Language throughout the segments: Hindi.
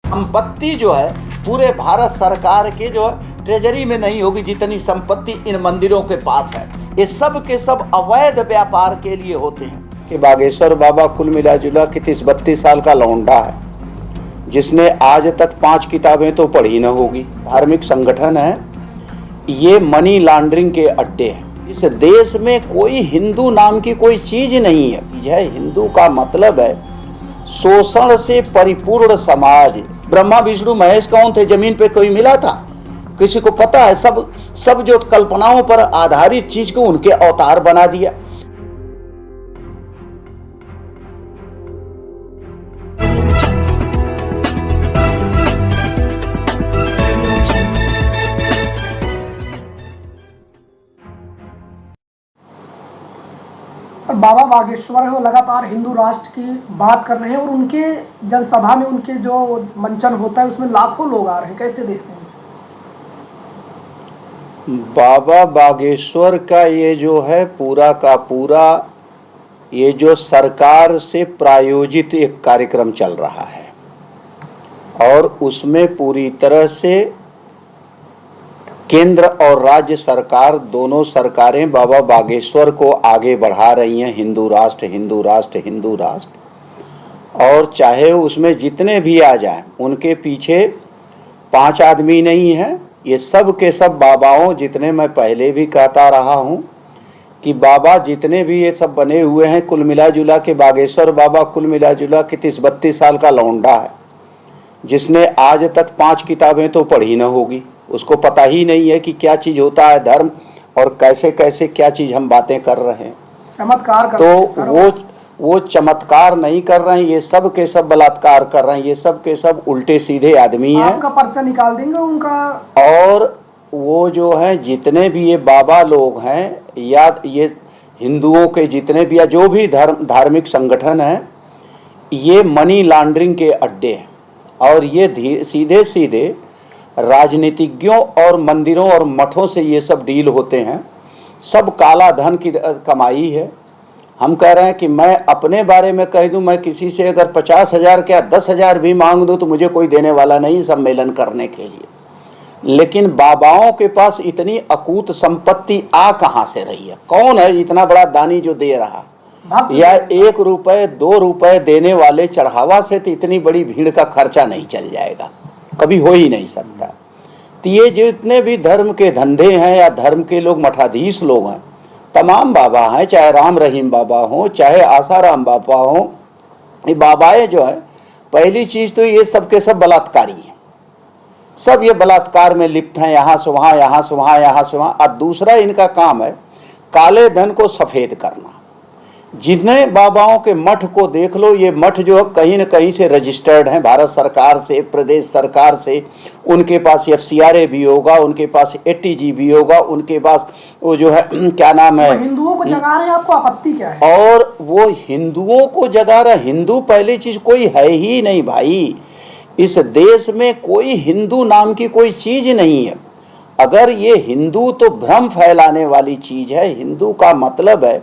संपत्ति जो है पूरे भारत सरकार के जो है ट्रेजरी में नहीं होगी जितनी संपत्ति इन मंदिरों के पास है। ये सब के सब अवैध व्यापार के लिए होते हैं। कि बागेश्वर बाबा कुल मिला जुला कि 30-32 साल का लौंडा है, जिसने आज तक 5 किताबें तो पढ़ी न होगी। धार्मिक संगठन है, ये मनी लॉन्ड्रिंग के अड्डे हैं। इस देश में कोई हिंदू नाम की कोई चीज नहीं है। हिंदू का मतलब है शोषण से परिपूर्ण समाज। ब्रह्मा विष्णु महेश कौन थे? जमीन पे कोई मिला था? किसी को पता है? सब जो कल्पनाओं पर आधारित चीज को उनके अवतार बना दिया। बाबा बागेश्वर है वो लगातार हिंदू राष्ट्र की बात कर रहे हैं और उनके जनसभा में उनके जो मंचन होता है उसमें लाखों लोग आ रहे हैं। कैसे देखते हैं इसे? बाबा बागेश्वर का ये जो है पूरा का पूरा ये जो सरकार से प्रायोजित एक कार्यक्रम चल रहा है और उसमें पूरी तरह से केंद्र और राज्य सरकार दोनों सरकारें बाबा बागेश्वर को आगे बढ़ा रही हैं। हिंदू राष्ट्र हिंदू राष्ट्र हिंदू राष्ट्र। और चाहे उसमें जितने भी आ जाएं, उनके पीछे 5 आदमी नहीं हैं। ये सब के सब बाबाओं, जितने मैं पहले भी कहता रहा हूं कि बाबा जितने भी ये सब बने हुए हैं, कुल मिला जुला के बागेश्वर बाबा कुल मिला जुला के 30-32 साल का लौंडा है, जिसने आज तक 5 किताबें तो पढ़ी न होगी। उसको पता ही नहीं है कि क्या चीज होता है धर्म और कैसे कैसे क्या चीज हम बातें कर रहे हैं। चमत्कार कर तो वो चमत्कार नहीं कर रहे हैं, ये सब के सब बलात्कार कर रहे हैं। ये सब के सब उल्टे सीधे आदमी हैं। आपका पर्चा निकाल देंगे उनका। और वो जो है जितने भी ये बाबा लोग हैं या ये हिंदुओं के जितने भी या जो भी धार्मिक संगठन है, ये मनी लॉन्ड्रिंग के अड्डे हैं। और ये सीधे सीधे राजनीतिज्ञों और मंदिरों और मठों से ये सब डील होते हैं। सब काला धन की कमाई है। हम कह रहे हैं कि मैं अपने बारे में कह दूं, मैं किसी से अगर 50,000 क्या 10,000 भी मांग दूं तो मुझे कोई देने वाला नहीं सम्मेलन करने के लिए। लेकिन बाबाओं के पास इतनी अकूत संपत्ति आ कहां से रही है? कौन है इतना बड़ा दानी जो दे रहा? या 1 रुपए 2 रुपए देने वाले चढ़ावा से तो इतनी बड़ी भीड़ का खर्चा नहीं चल जाएगा, कभी हो ही नहीं सकता। तो ये जितने भी धर्म के धंधे हैं या धर्म के लोग मठाधीश लोग हैं, तमाम बाबा हैं, चाहे राम रहीम बाबा हों चाहे आसाराम बाबा हों, ये बाबाएं जो है, पहली चीज तो ये सब के सब बलात्कारी हैं। सब ये बलात्कार में लिप्त हैं, यहाँ से वहाँ यहाँ से वहाँ यहाँ से वहाँ। और दूसरा इनका काम है काले धन को सफेद करना। जितने बाबाओं के मठ को देख लो, ये मठ जो कहीं न कहीं से रजिस्टर्ड हैं भारत सरकार से, प्रदेश सरकार से। उनके पास FCRA भी होगा, उनके पास ATG भी होगा, उनके पास वो जो है क्या नाम है, हिंदुओं को जगा रहे हैं। आपको आपत्ति क्या है? और वो हिंदुओं को जगा रहा। हिंदू पहली चीज कोई है ही नहीं भाई। इस देश में कोई हिंदू नाम की कोई चीज नहीं है। अगर ये हिंदू तो भ्रम फैलाने वाली चीज है। हिंदू का मतलब है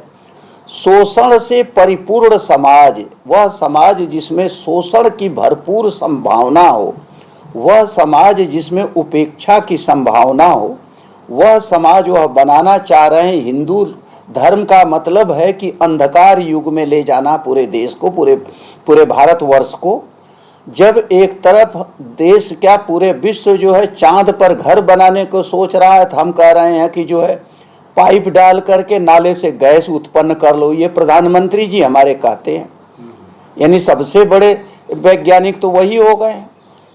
शोषण से परिपूर्ण समाज। वह समाज जिसमें शोषण की भरपूर संभावना हो, वह समाज जिसमें उपेक्षा की संभावना हो, वह समाज वह बनाना चाह रहे हैं। हिंदू धर्म का मतलब है कि अंधकार युग में ले जाना पूरे देश को, पूरे भारतवर्ष को। जब एक तरफ देश क्या पूरे विश्व जो है चांद पर घर बनाने को सोच रहा है, तो हम कह रहे हैं कि जो है पाइप डाल करके नाले से गैस उत्पन्न कर लो। ये प्रधानमंत्री जी हमारे कहते हैं। यानी सबसे बड़े वैज्ञानिक तो वही हो गए।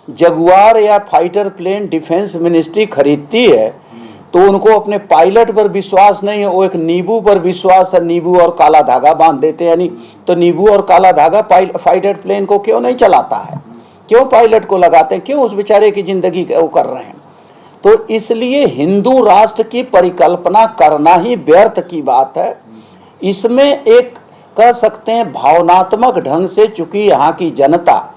जगुआर या फाइटर प्लेन डिफेंस मिनिस्ट्री खरीदती है तो उनको अपने पायलट पर विश्वास नहीं है, वो एक नींबू पर विश्वास है। नींबू और काला धागा बांध देते हैं। यानी तो नींबू और काला धागा फाइटर प्लेन को क्यों नहीं चलाता है? क्यों पायलट को लगाते हैं? क्यों उस बेचारे की जिंदगी वो कर रहे हैं? तो इसलिए हिंदू राष्ट्र की परिकल्पना करना ही व्यर्थ की बात है। इसमें एक कह सकते हैं भावनात्मक ढंग से, चूंकि यहाँ की जनता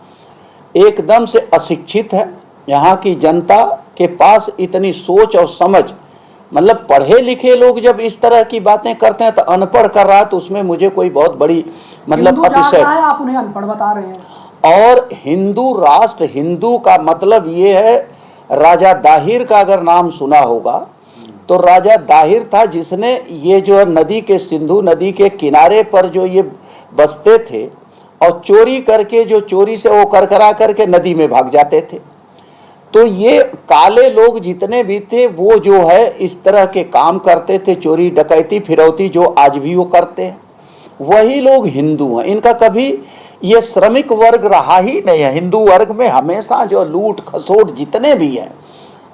एकदम से अशिक्षित है। यहाँ की जनता के पास इतनी सोच और समझ, मतलब पढ़े लिखे लोग जब इस तरह की बातें करते हैं तो अनपढ़ कर रहा है, तो उसमें मुझे कोई बहुत बड़ी मतलब अतिशय। आप उन्हें अनपढ़ बता रहे हैं। और हिंदू राष्ट्र, हिंदू का मतलब ये है, राजा दाहिर का अगर नाम सुना होगा तो राजा दाहिर था जिसने ये जो है नदी के, सिंधु नदी के किनारे पर जो ये बसते थे और चोरी करके, जो चोरी से वो करकरा करके नदी में भाग जाते थे। तो ये काले लोग जितने भी थे वो जो है इस तरह के काम करते थे, चोरी डकैती फिरौती, जो आज भी वो करते हैं, वही लोग हिंदू हैं। इनका कभी ये श्रमिक वर्ग रहा ही नहीं है। हिंदू वर्ग में हमेशा जो लूट खसोट जितने भी हैं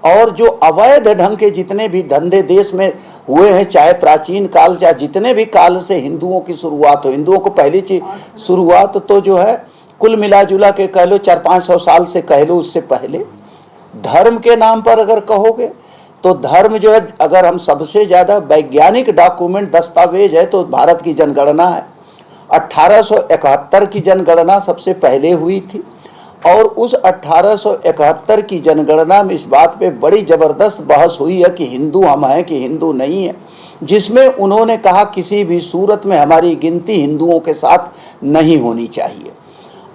और जो अवैध ढंग के जितने भी धंधे देश में हुए हैं, चाहे प्राचीन काल चाहे जितने भी काल से हिंदुओं की शुरुआत हो, हिंदुओं को पहली चीज शुरुआत तो जो है कुल मिला जुला के कह लो 400-500 साल से कह लो, उससे पहले धर्म के नाम पर अगर कहोगे तो धर्म जो है, अगर हम सबसे ज्यादा वैज्ञानिक डॉक्यूमेंट दस्तावेज है तो भारत की जनगणना है। 1871 की जनगणना सबसे पहले हुई थी और उस 1871 की जनगणना में इस बात पे बड़ी जबरदस्त बहस हुई है कि हिंदू हम हैं कि हिंदू नहीं है, जिसमें उन्होंने कहा किसी भी सूरत में हमारी गिनती हिंदुओं के साथ नहीं होनी चाहिए।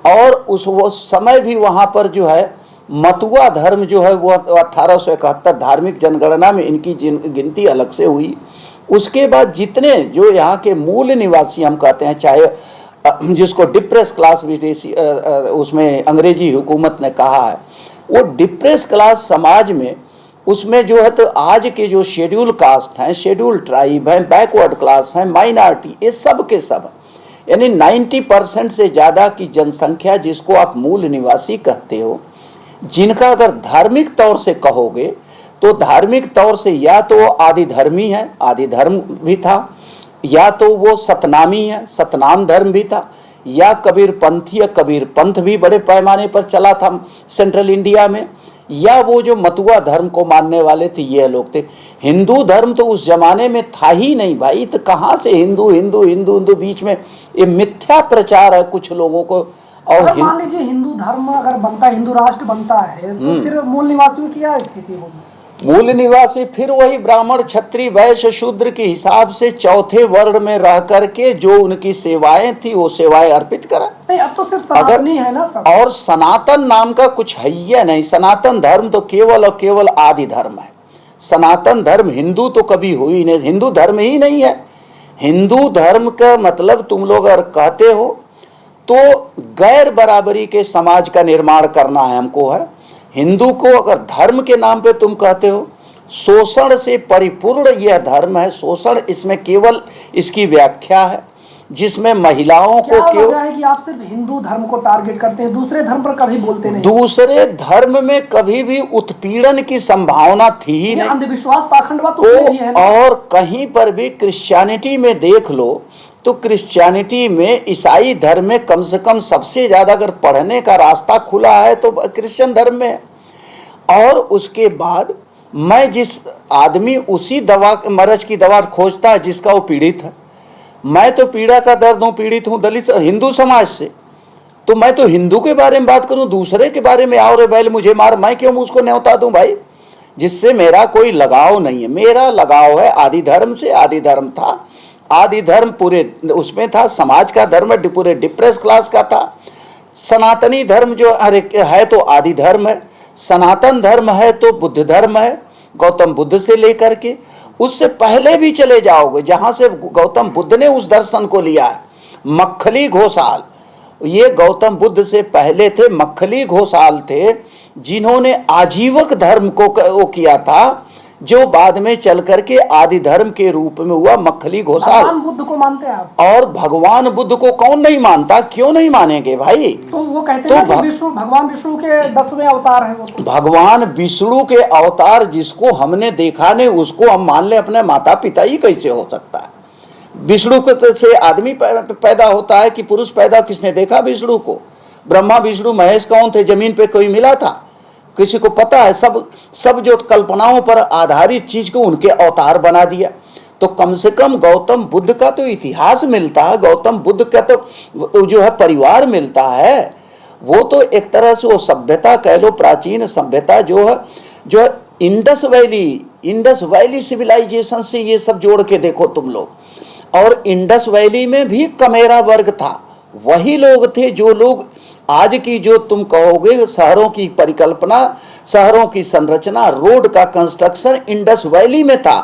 और उस वो समय भी वहाँ पर जो है मतुआ धर्म जो है वो 1871 धार्मिक जनगणना में इनकी गिनती अलग से हुई। उसके बाद जितने जो यहाँ के मूल निवासी हम कहते हैं, चाहे जिसको डिप्रेस क्लास विदेशी उसमें अंग्रेजी हुकूमत ने कहा है, वो डिप्रेस क्लास समाज में उसमें जो है तो आज के जो शेड्यूल कास्ट हैं, शेड्यूल ट्राइब हैं, बैकवर्ड क्लास हैं, माइनॉरिटी, ये सब के सब, यानी 90% से ज़्यादा की जनसंख्या जिसको आप मूल निवासी कहते हो, जिनका अगर धार्मिक तौर से कहोगे तो धार्मिक तौर से या तो वो आदि धर्मी है, आदि धर्म भी था, या तो वो सतनामी है, सतनाम धर्म भी था, या कबीर पंथी या कबीर पंथ भी बड़े पैमाने पर चला था सेंट्रल इंडिया में, या वो जो मतुआ धर्म को मानने वाले थे ये लोग थे। हिंदू धर्म तो उस जमाने में था ही नहीं भाई, तो कहाँ से हिंदू हिंदू हिंदू हिंदू, बीच में ये मिथ्या प्रचार है कुछ लोगों को। और मान लीजिए हिंदू धर्म अगर बनता है, हिंदू राष्ट्र बनता है, तो फिर मूल निवासियों की क्या स्थिति होगी? मूल निवासी फिर वही ब्राह्मण क्षत्रिय वैश्य शूद्र के हिसाब से चौथे वर्ण में रह करके जो उनकी सेवाएं थी वो सेवाएं अर्पित करा। नहीं, अब तो सिर्फ सनातनी है ना सब। और सनातन नाम का कुछ है ही नहीं। सनातन धर्म तो केवल और केवल आदि धर्म है। सनातन धर्म हिंदू तो कभी हुई नहीं, हिंदू धर्म ही नहीं है। हिंदू धर्म का मतलब तुम लोग अगर कहते हो तो गैर बराबरी के समाज का निर्माण करना है हमको है। हिंदू को अगर धर्म के नाम पे तुम कहते हो, शोषण से परिपूर्ण यह धर्म है। शोषण इसमें केवल इसकी व्याख्या है जिसमें महिलाओं को केवल है कि आप सिर्फ हिंदू धर्म को टारगेट करते हैं, दूसरे धर्म पर कभी बोलते नहीं। दूसरे धर्म में कभी भी उत्पीड़न की संभावना थी ही नहीं। अंधविश्वास पाखंडवाद तो है ना। और कहीं पर भी क्रिश्चियनिटी में देख लो तो क्रिश्चियनिटी में, ईसाई धर्म में कम से कम सबसे ज्यादा अगर पढ़ने का रास्ता खुला है तो क्रिश्चियन धर्म में है। और उसके बाद मैं जिस आदमी उसी दवा मरज की दवा खोजता है जिसका वो पीड़ित है, मैं तो पीड़ा का दर्द हूँ, पीड़ित हूँ दलित हिंदू समाज से, तो मैं तो हिंदू के बारे में बात करूँ, दूसरे के बारे में आओ रे बैल मुझे मार, मैं क्यों उसको न्योता दूं भाई, जिससे मेरा कोई लगाव नहीं है। मेरा लगाव है आदि धर्म से। आदि धर्म था, आदि धर्म पूरे उसमें था, समाज का धर्म पूरे डिप्रेस क्लास का था। सनातनी धर्म जो है तो आदि धर्म है, सनातन धर्म है तो बुद्ध धर्म है, गौतम बुद्ध से लेकर के उससे पहले भी चले जाओगे जहां से गौतम बुद्ध ने उस दर्शन को लिया है। मक्खली घोषाल, ये गौतम बुद्ध से पहले थे, मक्खली घोषाल थे जिन्होंने आजीवक धर्म को किया था, जो बाद में चल करके आदि धर्म के रूप में हुआ मक्खली घोषाल। भगवान बुद्ध को मानते हैं आप? और भगवान बुद्ध को कौन नहीं मानता, क्यों नहीं मानेंगे भाई। तो वो कहते हैं कि विष्णु, भगवान विष्णु के 10वें अवतार है वो। भगवान विष्णु के अवतार जिसको हमने देखा नहीं उसको हम मान ले अपने माता पिता ही कैसे हो सकता है। विष्णु से आदमी पैदा होता है कि पुरुष पैदा, किसने देखा विष्णु को? ब्रह्मा विष्णु महेश कौन थे? जमीन पे कोई मिला था? किसी को पता है? सब जो कल्पनाओं पर आधारित चीज को उनके अवतार बना दिया। तो कम से कम गौतम बुद्ध का तो इतिहास मिलता है, गौतम बुद्ध का तो जो है परिवार मिलता है। वो तो एक तरह से वो सभ्यता कह लो, प्राचीन सभ्यता जो है इंडस वैली सिविलाइजेशन से ये सब जोड़ के देखो तुम लोग। और इंडस वैली में भी कमेरा वर्ग था, वही लोग थे जो लोग आज की जो तुम कहोगे शहरों की परिकल्पना, शहरों की संरचना, रोड का कंस्ट्रक्शन इंडस वैली में था।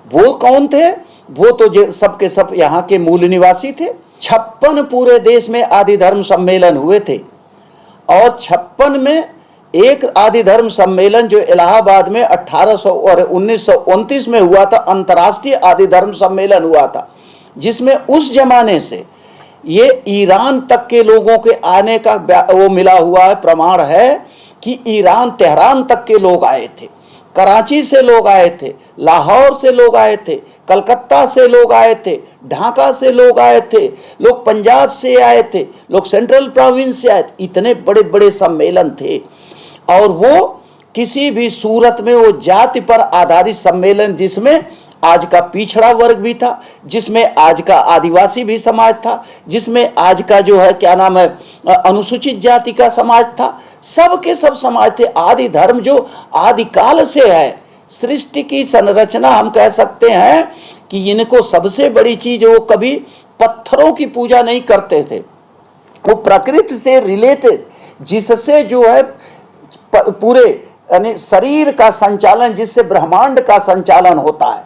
वो कौन थे? वो तो सबके सब यहाँ के मूल निवासी थे। 56 पूरे देश में आदि धर्म सम्मेलन हुए थे और 56 में एक आदि धर्म सम्मेलन जो इलाहाबाद में 1800 और 1929 में हुआ था, अंतर्राष्ट्रीय आदि धर्म सम्मेलन हुआ था, जिसमें उस जमाने से ये ईरान तक के लोगों के आने का वो मिला हुआ है, प्रमाण है कि ईरान तेहरान तक के लोग आए थे, कराची से लोग आए थे, लाहौर से लोग आए थे, कलकत्ता से लोग आए थे, ढाका से लोग आए थे, लोग पंजाब से आए थे, लोग सेंट्रल प्रोविंस से आए थे। इतने बड़े बड़े सम्मेलन थे और वो किसी भी सूरत में वो जाति पर आधारित सम्मेलन, जिसमें आज का पिछड़ा वर्ग भी था, जिसमें आज का आदिवासी भी समाज था, जिसमें आज का जो है क्या नाम है अनुसूचित जाति का समाज था, सब के सब समाज थे। आदि धर्म जो आदिकाल से है, सृष्टि की संरचना हम कह सकते हैं कि इनको सबसे बड़ी चीज, वो कभी पत्थरों की पूजा नहीं करते थे, वो प्रकृति से रिलेटेड, जिससे जो है पूरे यानी शरीर का संचालन, जिससे ब्रह्मांड का संचालन होता है,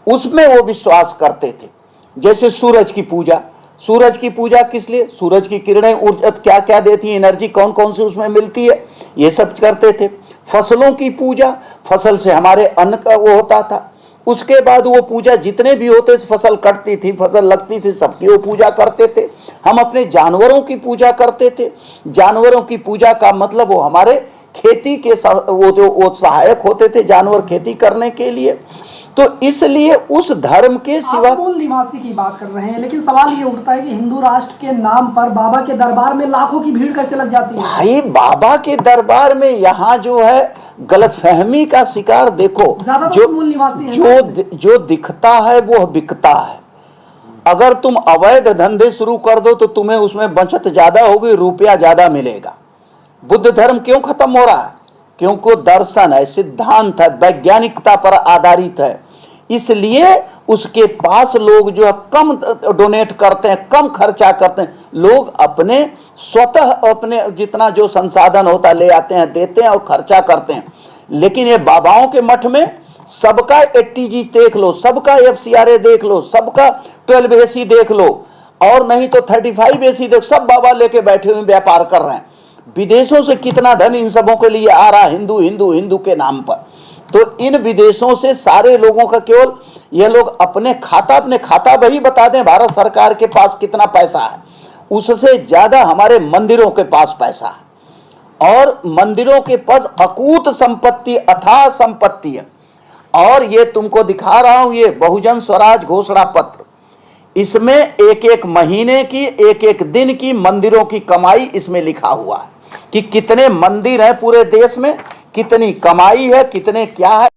उसमें वो विश्वास करते थे। जैसे सूरज की पूजा, सूरज की पूजा किस लिए? सूरज की किरणें ऊर्जा क्या क्या देती है, एनर्जी कौन कौन सी उसमें मिलती है, ये सब करते थे। फसलों की पूजा, फसल से हमारे अन्न का वो होता था। उसके बाद वो पूजा जितने भी होते, फसल कटती थी, फसल लगती थी, सबकी वो पूजा करते थे। हम अपने जानवरों की पूजा करते थे। जानवरों की पूजा का मतलब वो हमारे खेती के वो सहायक होते थे, जानवर खेती करने के लिए। तो इसलिए उस धर्म के सिवा, मूल निवासी की बात कर रहे हैं, लेकिन सवाल ये उठता है कि हिंदू राष्ट्र के नाम पर बाबा के दरबार में लाखों की भीड़ कैसे लग जाती है? भाई बाबा के दरबार में यहाँ जो है गलतफहमी का शिकार देखो, जो मूल निवासी जो दिखता है वो बिकता है। अगर तुम अवैध धंधे शुरू कर दो तो तुम्हें उसमें बचत ज्यादा होगी, रुपया ज्यादा मिलेगा। बुद्ध धर्म क्यों खत्म हो रहा है? क्योंकि दर्शन है, सिद्धांत है, वैज्ञानिकता पर आधारित है, इसलिए उसके पास लोग जो है कम डोनेट करते हैं, कम खर्चा करते हैं। लोग अपने स्वतः अपने जितना जो संसाधन होता है ले आते हैं, देते हैं और खर्चा करते हैं। लेकिन ये बाबाओं के मठ में सबका 80G देख लो, सबका FCRA देख लो, सबका 12AC देख लो, और नहीं तो 35AC देख, सब बाबा लेके बैठे हुए व्यापार कर रहे हैं। विदेशों से कितना धन इन सबों के लिए आ रहा है, हिंदू हिंदू हिंदू के नाम पर। तो इन विदेशों से सारे लोगों का केवल ये लोग अपने खाता वही बता दें भारत सरकार के पास कितना पैसा है, उससे ज्यादा हमारे मंदिरों के पास पैसा है, और मंदिरों के पास अकूत संपत्ति, अथाह संपत्ति है। और ये तुमको दिखा रहा हूं, ये बहुजन स्वराज घोषणा पत्र, इसमें एक एक महीने की, एक एक दिन की मंदिरों की कमाई इसमें लिखा हुआ है कि कितने मंदिर हैं पूरे देश में, कितनी कमाई है, कितने क्या है।